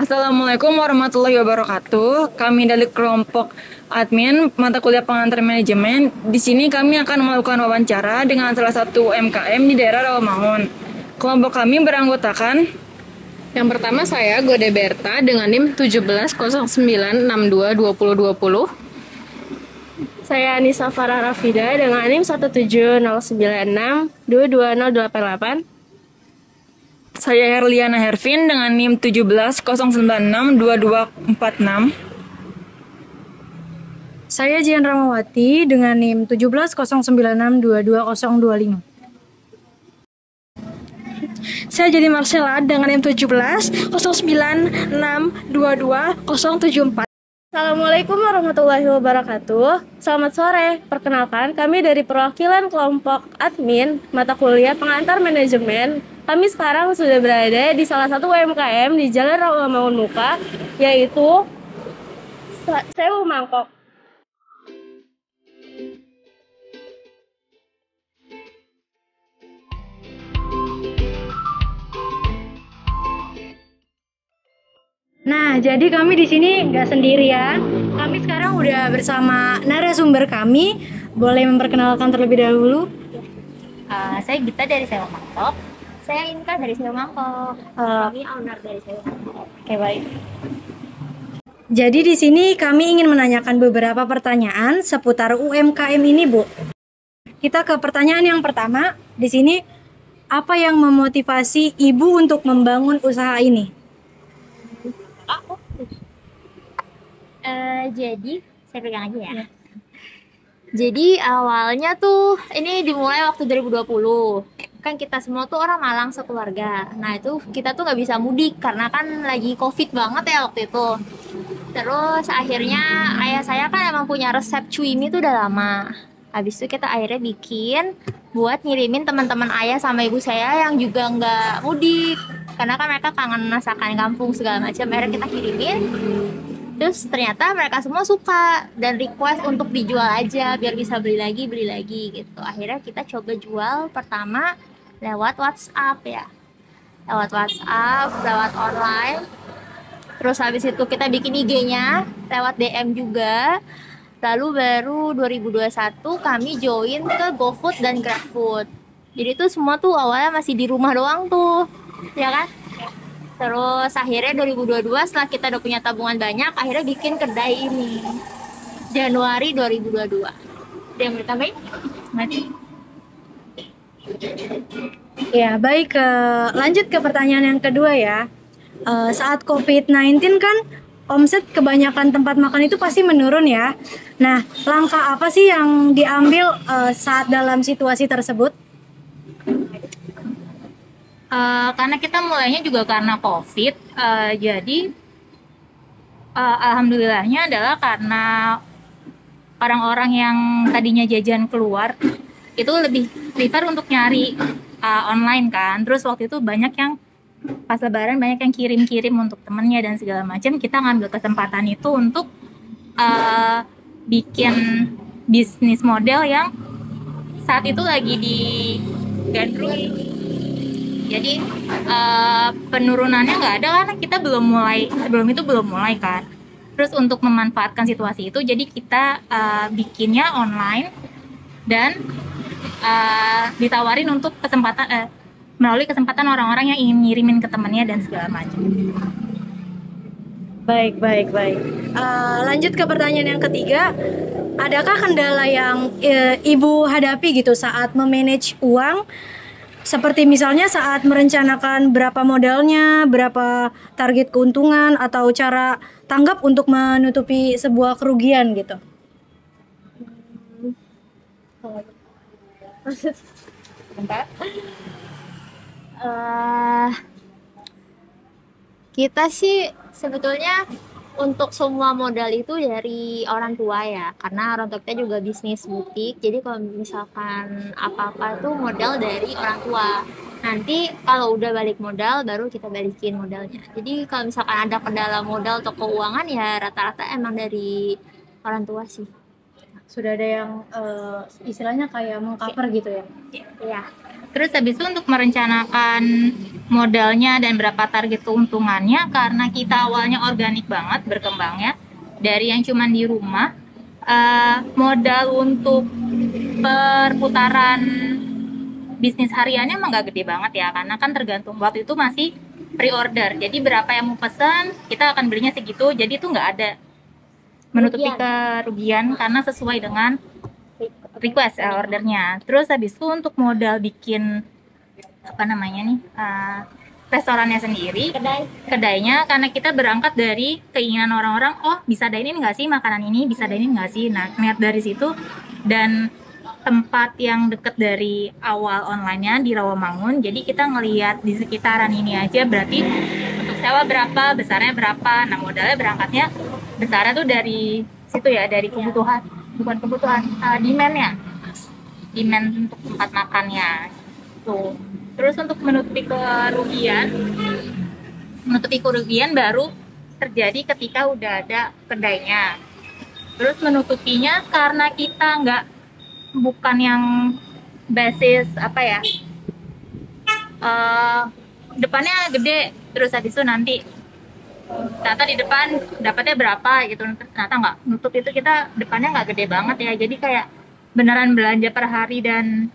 Assalamualaikum warahmatullahi wabarakatuh. Kami dari kelompok admin mata kuliah pengantar manajemen. Di sini kami akan melakukan wawancara dengan salah satu UMKM di daerah Rawamangun. Kelompok kami beranggotakan Yang pertama saya Gode Berta dengan NIM 1709622020. Saya Anissa Farah Rafida dengan NIM 17096222088. saya Herliana Hervin dengan NIM 170962246. Saya Jian Ramawati dengan NIM 17096222025. Saya jadi Marcella dengan NIM 17096222074. Assalamualaikum warahmatullahi wabarakatuh. Selamat sore. Perkenalkan, kami dari perwakilan kelompok admin mata kuliah pengantar manajemen. Kami sekarang sudah berada di salah satu UMKM di Jalan Rawamangun Muka, yaitu Sewu Mangkok. Nah, jadi kami di sini nggak sendirian. Kami sekarang udah bersama narasumber kami. Boleh memperkenalkan terlebih dahulu? Saya Gita dari Sewa Mangkok. Saya Inka dari Sewa Mangkok. Kami owner dari Sewa Mangkok. Oke, baik. Jadi di sini kami ingin menanyakan beberapa pertanyaan seputar UMKM ini, Bu. Kita ke pertanyaan yang pertama. Di sini, apa yang memotivasi Ibu untuk membangun usaha ini? Jadi saya pegang aja ya. Jadi awalnya tuh ini dimulai waktu 2020. Kan kita semua tuh orang Malang sekeluarga. Nah itu kita tuh nggak bisa mudik karena kan lagi COVID banget ya waktu itu. Terus akhirnya ayah saya kan emang punya resep cuimi tuh udah lama. Habis itu kita akhirnya bikin buat ngirimin teman-teman ayah sama ibu saya yang juga nggak mudik. Karena kan mereka kangen masakan kampung segala macam. Akhirnya kita kirimin. Terus ternyata mereka semua suka dan request untuk dijual aja biar bisa beli lagi gitu. Akhirnya kita coba jual pertama lewat WhatsApp ya. Lewat WhatsApp, lewat online. Terus habis itu kita bikin IG-nya lewat DM juga. Lalu baru 2021 kami join ke GoFood dan GrabFood. Jadi tuh semua tuh awalnya masih di rumah doang tuh. Ya kan? Terus akhirnya 2022 setelah kita udah punya tabungan banyak, akhirnya bikin kedai ini Januari 2022. Ada yang mau ditambahin? Mati. Ya, baik. Lanjut ke pertanyaan yang kedua ya. Saat COVID-19 kan omset kebanyakan tempat makan itu pasti menurun ya. Nah, langkah apa sih yang diambil saat dalam situasi tersebut? Karena kita mulainya juga karena COVID, jadi alhamdulillahnya adalah karena orang-orang yang tadinya jajan keluar itu lebih prefer untuk nyari online kan. Terus waktu itu banyak yang pas lebaran banyak yang kirim-kirim untuk temennya dan segala macam. Kita ngambil kesempatan itu untuk bikin bisnis model yang saat itu lagi digandrungi. Jadi penurunannya nggak ada karena kita belum mulai, sebelum itu belum mulai kan. Terus untuk memanfaatkan situasi itu, jadi kita bikinnya online dan ditawarin untuk kesempatan melalui kesempatan orang-orang yang ingin ngirimin ke temennya dan segala macam. Baik. Lanjut ke pertanyaan yang ketiga. Adakah kendala yang Ibu hadapi gitu saat memanage uang? Seperti misalnya saat merencanakan berapa modalnya, berapa target keuntungan, atau cara tanggap untuk menutupi sebuah kerugian gitu. Kita sih sebetulnya untuk semua modal itu dari orang tua ya, karena orang tua kita juga bisnis butik. Jadi kalau misalkan apa-apa tuh modal dari orang tua. Nanti kalau udah balik modal baru kita balikin modalnya. Jadi kalau misalkan ada kendala modal atau keuangan ya rata-rata emang dari orang tua sih. Sudah ada yang istilahnya kayak mengcover gitu ya? Iya. Terus habis itu untuk merencanakan modalnya dan berapa target keuntungannya, karena kita awalnya organik banget berkembangnya dari yang cuman di rumah, modal untuk perputaran bisnis hariannya emang gak gede banget ya, karena kan tergantung waktu itu masih pre-order, jadi berapa yang mau pesan kita akan belinya segitu, jadi itu nggak ada menutupi kerugian karena sesuai dengan request ordernya. Terus habis itu untuk modal bikin apa namanya nih restorannya sendiri, kedainya, karena kita berangkat dari keinginan orang-orang, oh bisa dine-in nggak sih makanan ini, bisa dine-in nggak sih. Nah niat dari situ, dan tempat yang deket dari awal online-nya di Rawamangun, jadi kita ngelihat di sekitaran ini aja berarti untuk sewa berapa, besarnya berapa. Nah modalnya berangkatnya besarnya tuh dari situ ya, dari kebutuhan, bukan kebutuhan, demand-nya, demand untuk tempat makannya tuh. Terus untuk menutupi kerugian baru terjadi ketika udah ada kedainya. Terus menutupinya karena kita bukan yang basis apa ya, depannya gede, terus habis itu nanti ternyata di depan dapatnya berapa gitu, ternyata nggak nutup, itu kita depannya nggak gede banget ya, jadi kayak beneran belanja per hari dan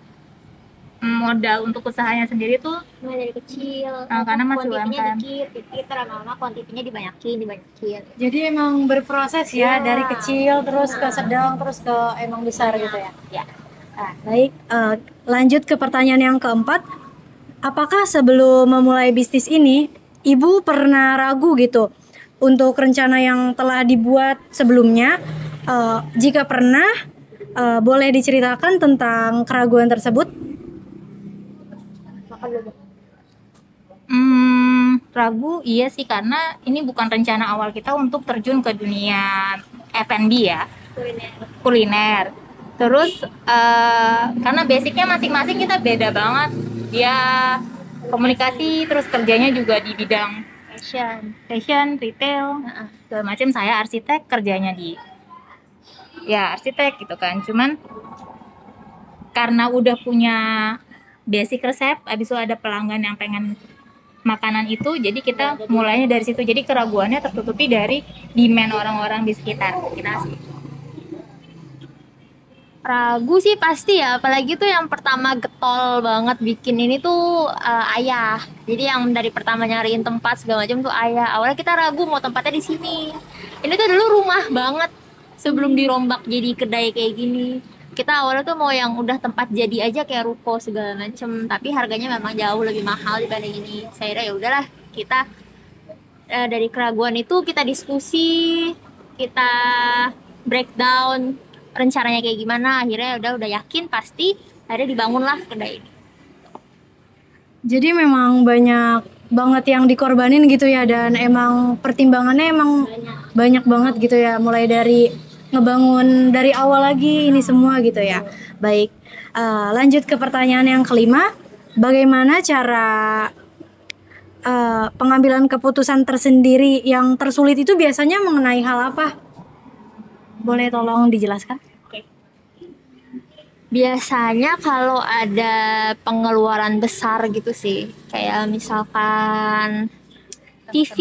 modal untuk usahanya sendiri tuh Mulai dari kecil, karena masih kuantitinya UMKM. dikit, lama-lama kuantitinya dibanyakin. Jadi emang berproses ya, dari kecil terus ke sedang terus ke emang besar gitu ya. Ya. Baik, lanjut ke pertanyaan yang keempat. Apakah sebelum memulai bisnis ini, Ibu pernah ragu gitu untuk rencana yang telah dibuat sebelumnya? Jika pernah, boleh diceritakan tentang keraguan tersebut? Ragu, iya sih, karena ini bukan rencana awal kita untuk terjun ke dunia F&B ya, kuliner. Terus karena basicnya masing-masing kita beda banget, dia komunikasi, terus kerjanya juga di bidang fashion, retail, segala macam. Saya arsitek, kerjanya di arsitek gitu kan. Cuman karena udah punya basic resep, abis itu ada pelanggan yang pengen makanan itu, jadi kita mulainya dari situ. Jadi keraguannya tertutupi dari demand orang-orang di sekitar kita sih. Ragu sih pasti ya, apalagi tuh yang pertama getol banget bikin ini tuh ayah. Jadi yang dari pertama nyariin tempat segala macam tuh ayah. Awalnya kita ragu mau tempatnya di sini. Ini tuh dulu rumah banget sebelum dirombak jadi kedai kayak gini. Kita awalnya tuh mau yang udah tempat jadi aja kayak ruko segala macem, tapi harganya memang jauh lebih mahal dibanding ini. Saya kira ya udahlah, kita dari keraguan itu kita diskusi, kita breakdown rencananya kayak gimana. Akhirnya udah yakin pasti, akhirnya dibangunlah kedai ini. Jadi memang banyak banget yang dikorbanin gitu ya, dan emang pertimbangannya emang banyak banget gitu ya, mulai dari ngebangun dari awal lagi ini semua gitu ya. Baik, lanjut ke pertanyaan yang kelima. Bagaimana cara pengambilan keputusan tersendiri yang tersulit itu biasanya mengenai hal apa? Boleh tolong dijelaskan? Biasanya kalau ada pengeluaran besar gitu sih, kayak misalkan TV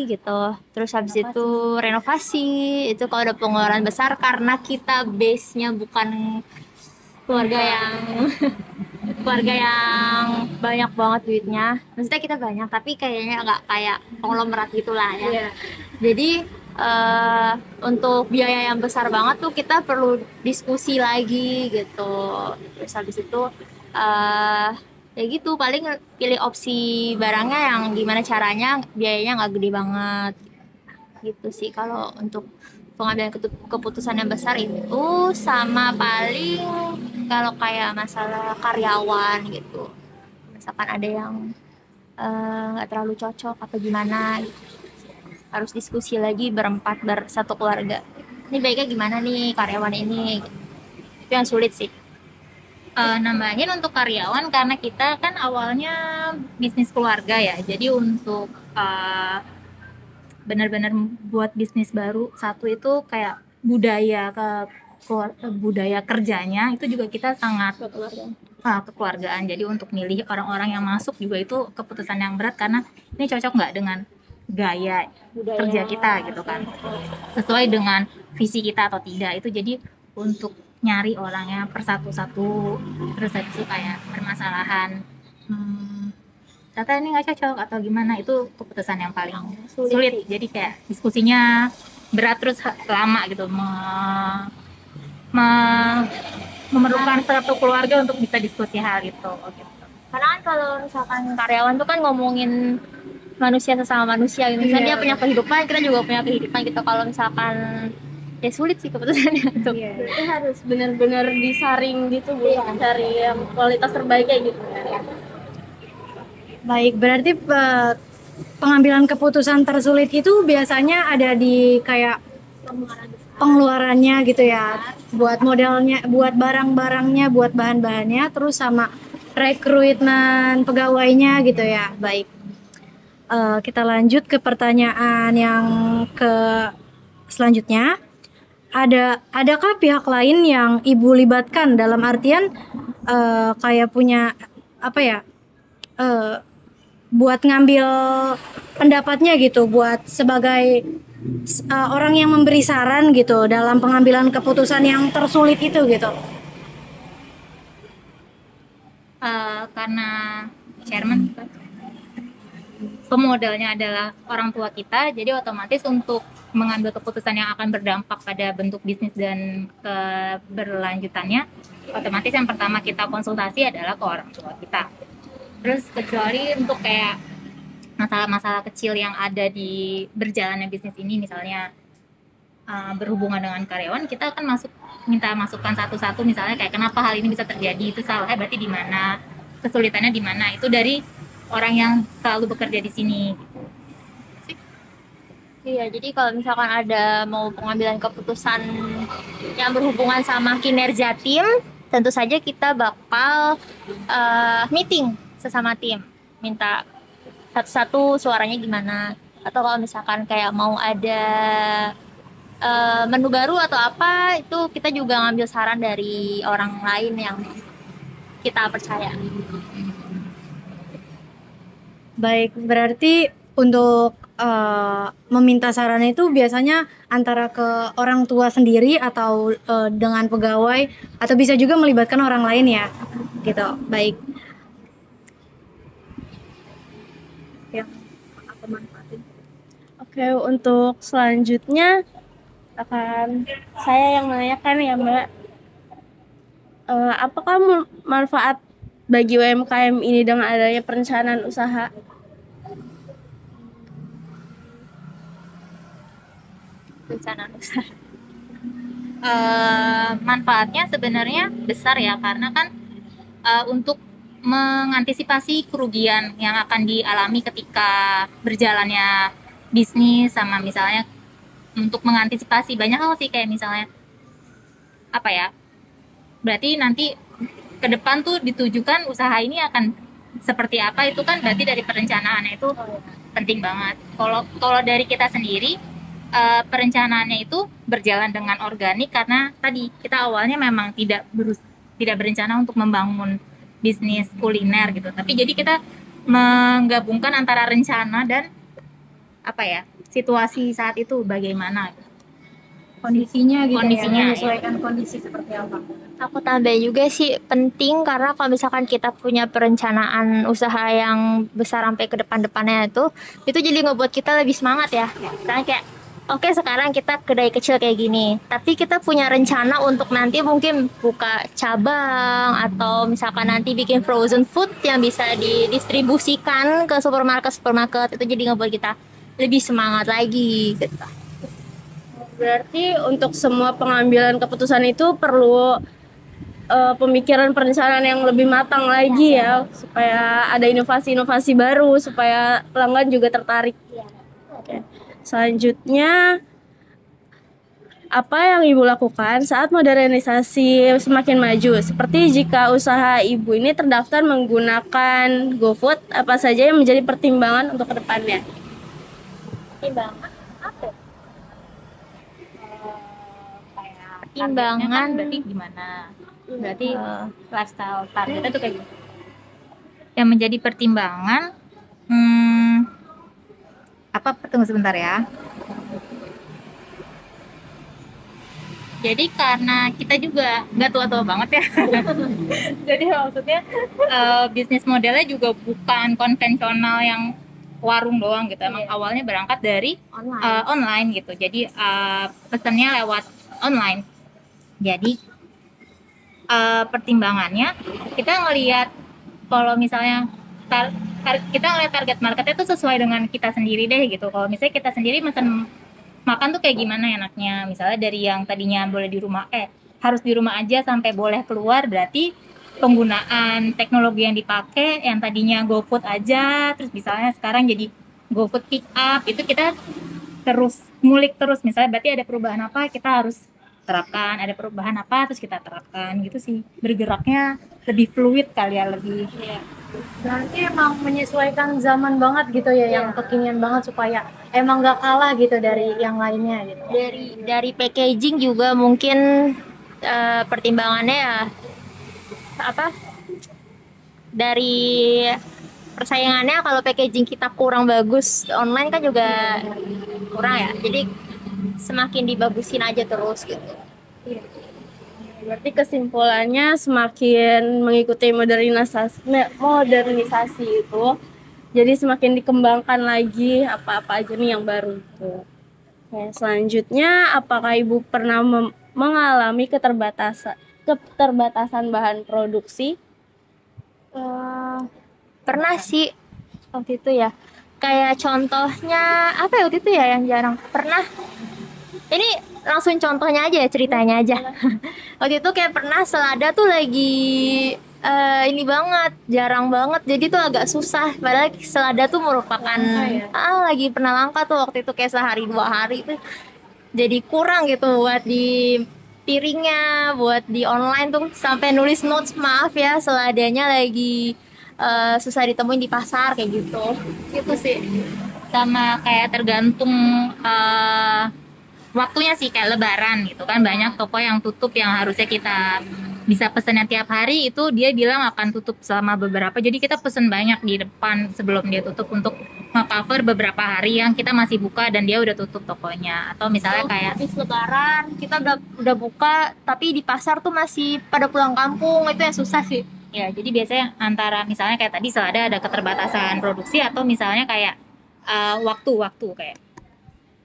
gitu, terus habis itu renovasi, itu kalau ada pengeluaran besar karena kita base-nya bukan keluarga yang banyak banget duitnya. Maksudnya kita banyak tapi kayaknya nggak kayak konglomerat gitulah ya. Jadi untuk biaya yang besar banget tuh kita perlu diskusi lagi gitu. Terus habis itu ya gitu, paling pilih opsi barangnya yang gimana caranya biayanya nggak gede banget gitu sih kalau untuk pengambilan keputusan yang besar itu. Sama paling kalau kayak masalah karyawan gitu, misalkan ada yang nggak terlalu cocok apa gimana gitu, harus diskusi lagi berempat satu keluarga, ini baiknya gimana nih karyawan ini gitu. Itu yang sulit sih. Nambahin untuk karyawan, karena kita kan awalnya bisnis keluarga ya, jadi untuk benar-benar buat bisnis baru satu itu kayak budaya kerjanya itu juga kita sangat kekeluargaan. Jadi untuk milih orang-orang yang masuk juga itu keputusan yang berat karena ini cocok nggak dengan gaya kerja kita gitu kan, sesuai dengan visi kita atau tidak. Itu jadi untuk nyari orangnya per satu-satu, terus habis itu kayak permasalahan ternyata ini nggak cocok atau gimana, itu keputusan yang paling sulit. Jadi kayak diskusinya berat terus lama gitu, memerlukan satu keluarga untuk bisa diskusi hal itu gitu. Karena kan kalau misalkan karyawan tuh kan ngomongin manusia sesama manusia gitu. Misalnya dia punya kehidupan, kita juga punya kehidupan gitu. Kalau misalkan ya sulit sih keputusannya untuk Itu harus benar-benar disaring gitu Bu, cari yang kualitas terbaiknya gitu. Baik, berarti pengambilan keputusan tersulit itu biasanya ada di kayak pengeluarannya gitu ya, buat modalnya, buat barang-barangnya, buat bahan-bahannya, terus sama rekrutmen pegawainya gitu ya. Baik, kita lanjut ke pertanyaan yang selanjutnya. Adakah pihak lain yang Ibu libatkan dalam artian kayak punya apa ya? Buat ngambil pendapatnya gitu, buat sebagai orang yang memberi saran gitu dalam pengambilan keputusan yang tersulit itu gitu. Karena chairman pemodalnya adalah orang tua kita, jadi otomatis untuk mengambil keputusan yang akan berdampak pada bentuk bisnis dan keberlanjutannya, otomatis yang pertama kita konsultasi adalah ke orang tua kita. Terus kecuali untuk kayak masalah-masalah kecil yang ada di berjalannya bisnis ini, misalnya berhubungan dengan karyawan, kita akan minta masukan satu-satu, misalnya kayak kenapa hal ini bisa terjadi, itu salahnya berarti di mana, kesulitannya di mana, itu dari orang yang selalu bekerja di sini. Iya, jadi kalau misalkan ada mau pengambilan keputusan yang berhubungan sama kinerja tim, tentu saja kita bakal meeting sesama tim, minta satu-satu suaranya gimana. Atau kalau misalkan kayak mau ada menu baru atau apa, itu kita juga ngambil saran dari orang lain yang kita percaya. Baik, berarti untuk meminta saran itu biasanya antara ke orang tua sendiri atau dengan pegawai, atau bisa juga melibatkan orang lain ya, gitu. Baik. Oke, untuk selanjutnya akan saya yang menanyakan ya Mbak, apakah manfaat bagi UMKM ini dengan adanya perencanaan usaha? Perencanaan usaha. Manfaatnya sebenarnya besar ya, karena kan untuk mengantisipasi kerugian yang akan dialami ketika berjalannya bisnis, sama misalnya untuk mengantisipasi banyak hal sih, kayak misalnya apa ya, berarti nanti ke depan tuh ditujukan usaha ini akan seperti apa, itu kan berarti dari perencanaannya itu penting banget. Kalau dari kita sendiri, perencanaannya itu berjalan dengan organik karena tadi kita awalnya memang tidak berencana untuk membangun bisnis kuliner gitu, tapi jadi kita menggabungkan antara rencana dan apa ya, situasi saat itu bagaimana gitu. Kondisinya gitu, Kondisinya, ya, menyesuaikan kondisi seperti apa. Aku tambahin juga sih penting, karena kalau misalkan kita punya perencanaan usaha yang besar sampai ke depan-depannya itu jadi ngebuat kita lebih semangat ya. Karena kayak oke, sekarang kita kedai kecil kayak gini, tapi kita punya rencana untuk nanti mungkin buka cabang, atau misalkan nanti bikin frozen food yang bisa didistribusikan ke supermarket, itu jadi ngebuat kita lebih semangat lagi gitu. Berarti untuk semua pengambilan keputusan itu perlu pemikiran perencanaan yang lebih matang lagi ya, supaya ada inovasi-inovasi baru, supaya pelanggan juga tertarik. Oke. Selanjutnya, apa yang Ibu lakukan saat modernisasi semakin maju? Seperti jika usaha Ibu ini terdaftar menggunakan GoFood, apa saja yang menjadi pertimbangan untuk kedepannya? Timbangan apa? Kayak Timbangan targetnya kan berarti gimana? Berarti lifestyle targetnya tuh kayak gitu. Yang menjadi pertimbangan, tunggu sebentar ya. Jadi karena kita juga nggak tua-tua banget ya. Jadi maksudnya bisnis modelnya juga bukan konvensional yang warung doang gitu. Emang awalnya berangkat dari online gitu. Jadi pesannya lewat online. Jadi pertimbangannya kita ngelihat kalau misalnya kita ngelihat target marketnya tuh sesuai dengan kita sendiri deh gitu. Kalau misalnya kita sendiri mesen makan tuh kayak gimana enaknya, misalnya dari yang tadinya boleh di rumah harus di rumah aja sampai boleh keluar, berarti penggunaan teknologi yang dipakai yang tadinya GoFood aja terus misalnya sekarang jadi GoFood pick up, itu kita terus ngulik terus, misalnya berarti ada perubahan apa kita harus terapkan, ada perubahan apa terus kita terapkan gitu sih. Bergeraknya lebih fluid kali ya, lebih Berarti emang menyesuaikan zaman banget gitu ya, yang kekinian banget supaya emang gak kalah gitu dari yang lainnya gitu. Dari packaging juga mungkin pertimbangannya ya dari persaingannya, kalau packaging kita kurang bagus online kan juga kurang ya, jadi semakin dibagusin aja terus gitu. Berarti kesimpulannya semakin mengikuti modernisasi itu, jadi semakin dikembangkan lagi apa-apa aja nih yang baru itu. Oke, selanjutnya, apakah Ibu pernah mengalami keterbatasan bahan produksi? Pernah sih waktu itu ya. Kayak contohnya apa ya waktu itu ya yang jarang pernah. Ini langsung contohnya aja ya, ceritanya aja. Waktu itu kayak pernah selada tuh lagi ini banget, jarang banget. Jadi tuh agak susah. Padahal selada tuh merupakan lagi pernah langka tuh waktu itu, kayak sehari 2 hari tuh. Jadi kurang gitu buat di piringnya, buat di online tuh sampai nulis notes, maaf ya seladanya lagi susah ditemuin di pasar kayak gitu. Gitu sih. sama kayak tergantung waktunya sih, kayak lebaran gitu kan banyak toko yang tutup yang harusnya kita bisa pesennya tiap hari, itu dia bilang akan tutup selama beberapa, jadi kita pesen banyak di depan sebelum dia tutup untuk nge-cover beberapa hari yang kita masih buka dan dia udah tutup tokonya. Atau misalnya kayak habis lebaran kita udah buka tapi di pasar tuh masih pada pulang kampung, itu yang susah sih. ya, jadi biasanya antara misalnya kayak tadi selada ada keterbatasan produksi, atau misalnya kayak waktu-waktu kayak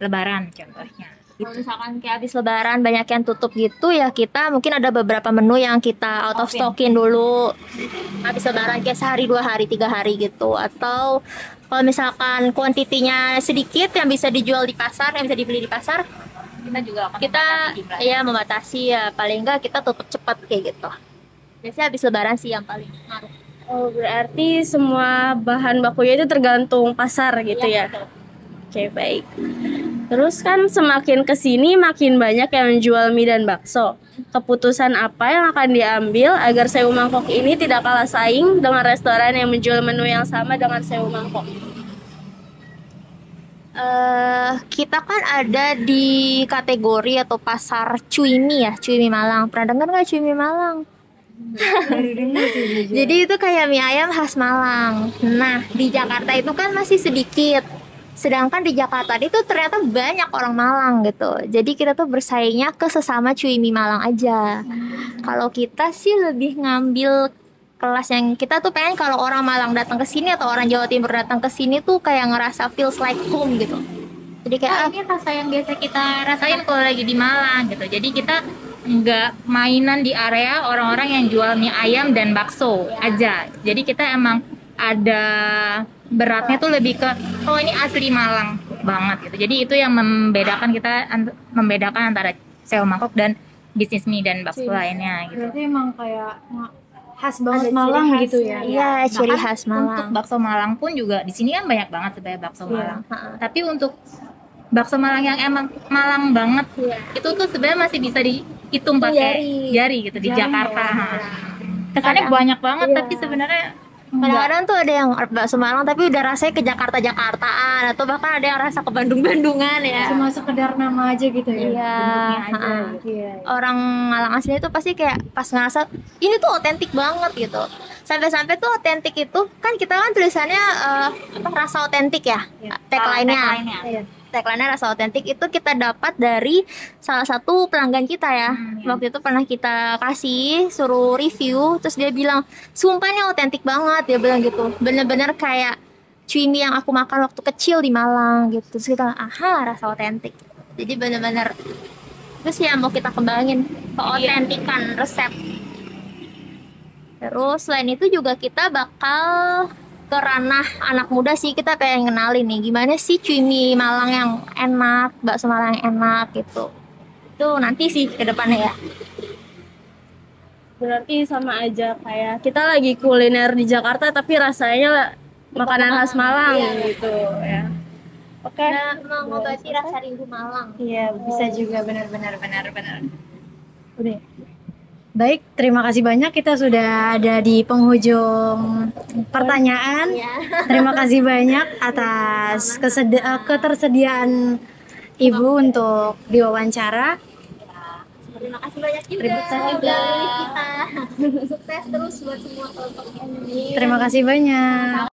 lebaran contohnya. Kalau misalkan kayak habis lebaran banyak yang tutup gitu ya, kita mungkin ada beberapa menu yang kita out of stockin dulu habis lebaran, kayak sehari 2 hari 3 hari gitu. Atau kalau misalkan kuantitinya sedikit yang bisa dijual di pasar, yang bisa dibeli di pasar, Kita juga akan membatasi ya, paling enggak kita tutup cepat kayak gitu. Biasanya habis lebaran sih yang paling ngaruh. Oh, berarti semua bahan bakunya itu tergantung pasar gitu ya? Oke, baik. Terus kan semakin kesini makin banyak yang menjual mie dan bakso. Keputusan apa yang akan diambil agar Sewu Mangkok ini tidak kalah saing dengan restoran yang menjual menu yang sama dengan Sewu Mangkok? Kita kan ada di kategori atau pasar cuy mie ya, cuy mie Malang. Pernah dengar nggak cuy mie Malang? Jadi itu kayak mie ayam khas Malang. Nah, di Jakarta itu kan masih sedikit. Sedangkan di Jakarta itu ternyata banyak orang Malang gitu. Jadi kita tuh bersaingnya ke sesama cuy mie Malang aja. Kalau kita sih lebih ngambil kelas yang kita tuh pengen kalau orang Malang datang ke sini atau orang Jawa Timur datang ke sini tuh kayak ngerasa feels like home gitu. Jadi kayak ini rasa yang biasa kita rasain kalau lagi di Malang gitu. Jadi kita nggak mainan di area orang-orang yang jual mie ayam dan bakso aja. Jadi kita emang ada beratnya tuh lebih ke oh ini asli Malang banget gitu. Jadi itu yang membedakan antara Sewu Mangkok dan bisnis mie dan bakso lainnya gitu. Berarti emang kayak khas banget Malang gitu ya. Iya, ciri Bahkan khas Malang. Untuk bakso Malang pun juga di sini kan banyak banget sebenarnya bakso Malang. Tapi untuk bakso Malang yang emang Malang banget itu tuh sebenarnya masih bisa dihitung pakai jari gitu di Jakarta. Kesannya banyak banget tapi sebenarnya Kadang-kadang tuh ada yang bakso Malang tapi udah rasanya ke Jakarta-Jakartaan atau bahkan ada yang rasa ke Bandung-Bandungan ya. Cuma sekedar nama aja gitu ya. Iya, Iya. orang Malang asli itu pasti kayak pas ngerasa ini tuh otentik banget gitu. Sampai-sampai tuh otentik itu kan kita kan tulisannya rasa otentik ya, tagline-nya. Iya. Tagline-nya rasa otentik itu kita dapat dari salah satu pelanggan kita ya. Waktu itu pernah kita kasih suruh review, terus dia bilang sumpah ini otentik banget, dia bilang gitu. Bener-bener kayak cumi yang aku makan waktu kecil di Malang gitu. Terus kita aha rasa otentik. Jadi bener-bener terus ya mau kita kembangin keotentikan resep. Terus selain itu juga kita bakal ke ranah anak muda sih, kita pengen kenalin nih gimana sih cumi Malang yang enak, bakso Malang yang enak gitu. Itu nanti sih ke depannya ya. Berarti sama aja kayak kita lagi kuliner di Jakarta tapi rasanya makanan khas Malang gitu ya. Oke. Nah, mengobati rasa rindu Malang. Iya, bisa juga benar. Udah. Baik, terima kasih banyak, kita sudah ada di penghujung pertanyaan. Terima kasih banyak atas ketersediaan Ibu untuk diwawancara. Terima kasih banyak juga udah milih kita. Sukses terus buat semua kelompok ini. Terima kasih banyak.